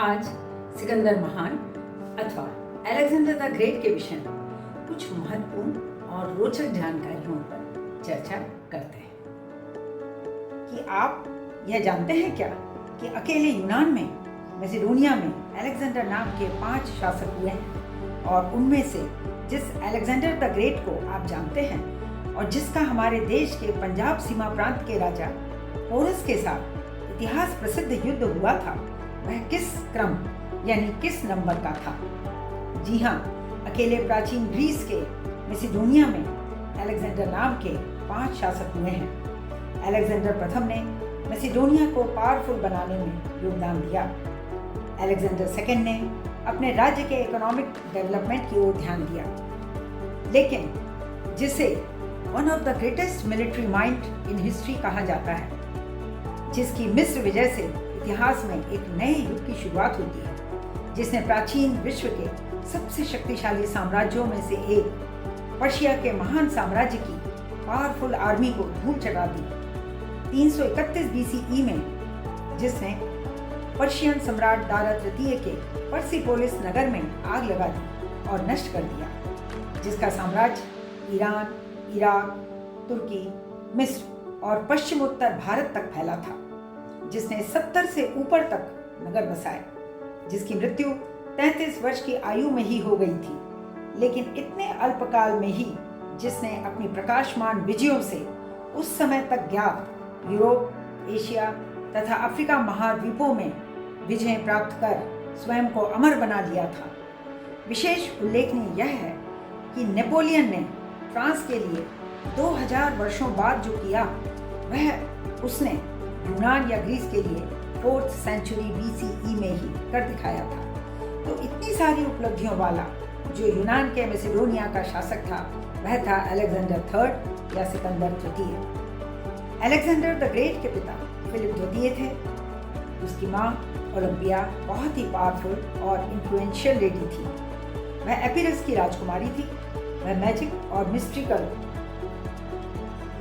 आज सिकंदर महान अथवा अलेक्जेंडर द ग्रेट के विषय में कुछ महत्वपूर्ण और रोचक जानकारियों पर चर्चा करते हैं कि आप यह जानते हैं क्या कि अकेले यूनान में मैसेडोनिया में अलेक्जेंडर नाम के 5 शासक हुए हैं और उनमें से जिस अलेक्जेंडर द ग्रेट को आप जानते हैं और जिसका हमारे देश के पंजाब सीमा प्रांत के राजा पोरस के साथ इतिहास प्रसिद्ध युद्ध हुआ था, वह किस क्रम यानी किस नंबर का था। जी हाँ, अकेले प्राचीन ग्रीस के मैसेडोनिया में अलेक्जेंडर नाम के 5 शासक हुए हैं। अलेक्जेंडर प्रथम ने मैसेडोनिया को पावरफुल बनाने में योगदान दिया। अलेक्जेंडर सेकेंड ने अपने राज्य के इकोनॉमिक डेवलपमेंट की ओर ध्यान दिया, लेकिन जिसे one of the greatest military mind in history कहा जाता है, जिसकी मिस्र विजय से इतिहास में एक नए युग की शुरुआत होती है, जिसने प्राचीन विश्व के सबसे शक्तिशाली साम्राज्यों में से एक पर्शिया के महान साम्राज्य की पावरफुल आर्मी को धूल चटा दी। 331 BCE में जिसने पर्शियन सम्राट दारा तृतीय के पर्सिपोलिस नगर में आग लगा दी और नष्ट कर दिया, जिसका साम्राज्य ईरान, इराक, तुर्की, मिस्र और पश्चिमोत्तर भारत तक फैला था, जिसने 70 से ऊपर तक नगर बसाए, जिसकी मृत्यु 33 वर्ष की आयु में ही हो गई थी, लेकिन इतने अल्पकाल में ही जिसने अपनी प्रकाशमान विजयों से उस समय तक ज्ञात यूरोप, एशिया तथा अफ्रीका महाद्वीपों में विजय प्राप्त कर स्वयं को अमर बना लिया था। विशेष उल्लेखनीय यह है कि नेपोलियन ने फ्रांस के लिए 2000 वर्षों बाद जो किया, वह उसने यूनान या ग्रीस के लिए 4th सेंचुरी BCE में ही कर दिखाया था। तो इतनी सारी उपलब्धियों वाला जो यूनान के मैसेडोनिया का शासक था, वह था अलेक्जेंडर थर्ड या सिकंदर तृतीय। अलेक्जेंडर द ग्रेट के पिता फिलिप द्वितीय थे। उसकी माँ ओलंपिया बहुत ही पावरफुल और इन्फ्लुएंशियल लेडी थी। वह एपिरस की राजकुमारी थी। वह मैजिक और मिस्ट्रिकल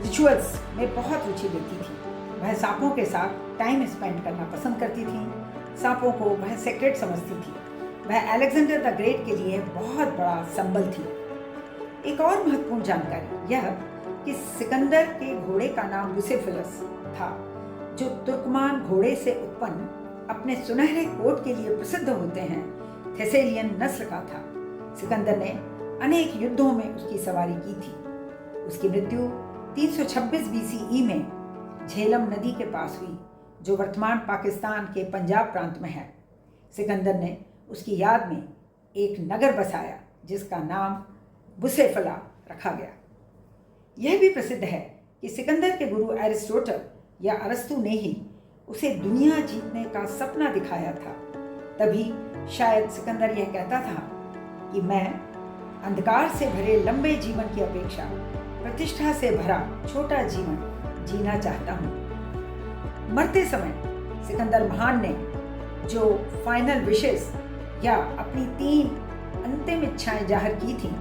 रिचुअल्स में बहुत रुचि लेती थी। वह सांपों के साथ टाइम स्पेंड करना पसंद करती थी। सांपों को वह सेक्रेट समझती थी। वह अलेक्जेंडर द ग्रेट के लिए बहुत बड़ा संबल थी। एक और महत्वपूर्ण जानकारी यह कि सिकंदर के घोड़े का नाम बुसेफेलस था, जो तुर्कमान घोड़े से उत्पन्न अपने सुनहरे कोट के लिए प्रसिद्ध होते हैं थेसेलियन नस्ल का था। सिकंदर ने अनेक युद्धों में उसकी सवारी की थी। उसकी मृत्यु 326 BCE में झेलम नदी के पास हुई, जो वर्तमान पाकिस्तान के पंजाब प्रांत में है। सिकंदर ने उसकी याद में एक नगर बसाया, जिसका नाम बुसेफला रखा गया। यह भी प्रसिद्ध है कि सिकंदर के गुरु एरिस्टोटल या अरस्तु ने ही उसे दुनिया जीतने का सपना दिखाया था। तभी शायद सिकंदर यह कहता था कि मैं अंधकार से भरे लंबे जीवन की अपेक्षा प्रतिष्ठा से भरा छोटा जीवन जीना चाहता हूँ। मरते समय सिकंदर महान ने जो फाइनल विशेस या अपनी 3 अंतिम इच्छाएं जाहिर की थीं,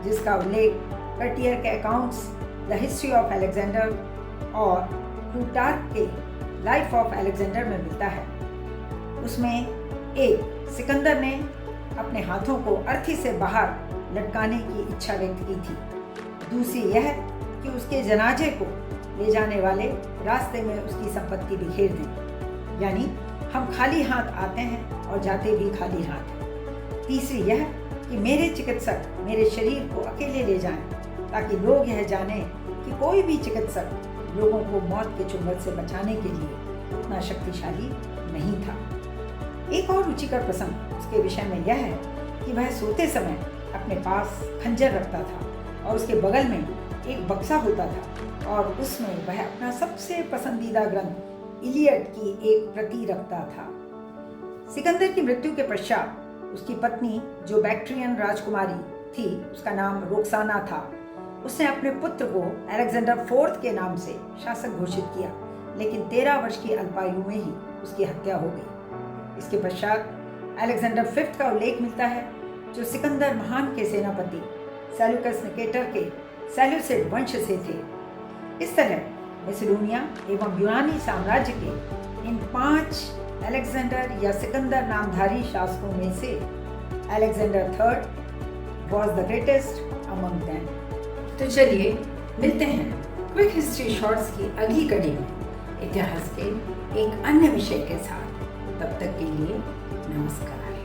जिसका उल्लेख कर्टियर के accounts the history of Alexander और प्लूटार्क के लाइफ ऑफ अलेक्जेंडर में मिलता है, उसमें एक सिकंदर ने अपने हाथों को अर्थी से बाहर लटकाने की इच्छा व्यक्त की थी। दूसरी यह कि उसके जनाजे को ले जाने वाले रास्ते में उसकी संपत्ति बिखेर दें, यानी हम खाली हाथ आते हैं और जाते भी खाली हाथ हैं। तीसरी यह कि मेरे चिकित्सक मेरे शरीर को अकेले ले जाएं, ताकि लोग यह जानें कि कोई भी चिकित्सक लोगों को मौत के चुंगल से बचाने के लिए उतना शक्तिशाली नहीं था। एक और रुचिकर प्रसंग उसके विषय में यह है कि वह सोते समय अपने पास खंजर रखता था और उसके बगल में एक बक्सा होता था और उसमें वह अपना सबसे पसंदीदा ग्रंथ इलियड की एक प्रति रखता था। सिकंदर की मृत्यु के पश्चात उसकी पत्नी, जो बैक्ट्रियन राजकुमारी थी, उसका नाम रोक्साना था, उसने अपने पुत्र को अलेक्जेंडर फोर्थ के नाम से शासक घोषित किया, लेकिन 13 वर्ष की अल्पायु में ही उसकी हत्या हो गई। इसके पश्चात अलेक्जेंडर फिफ्थ का उल्लेख मिलता है, जो सिकंदर महान के सेनापति सेल्यूकस निकेटर के सेल्यूसिड वंश से थे। इस तरह मैसेडोनिया एवं यूनानी साम्राज्य के इन 5 अलेक्जेंडर या सिकंदर नामधारी शासकों में से Alexander third was the greatest among them. तो चलिए मिलते हैं क्विक हिस्ट्री शॉर्ट्स की अगली कड़ी में इतिहास के एक अन्य विषय के साथ। तब तक के लिए नमस्कार।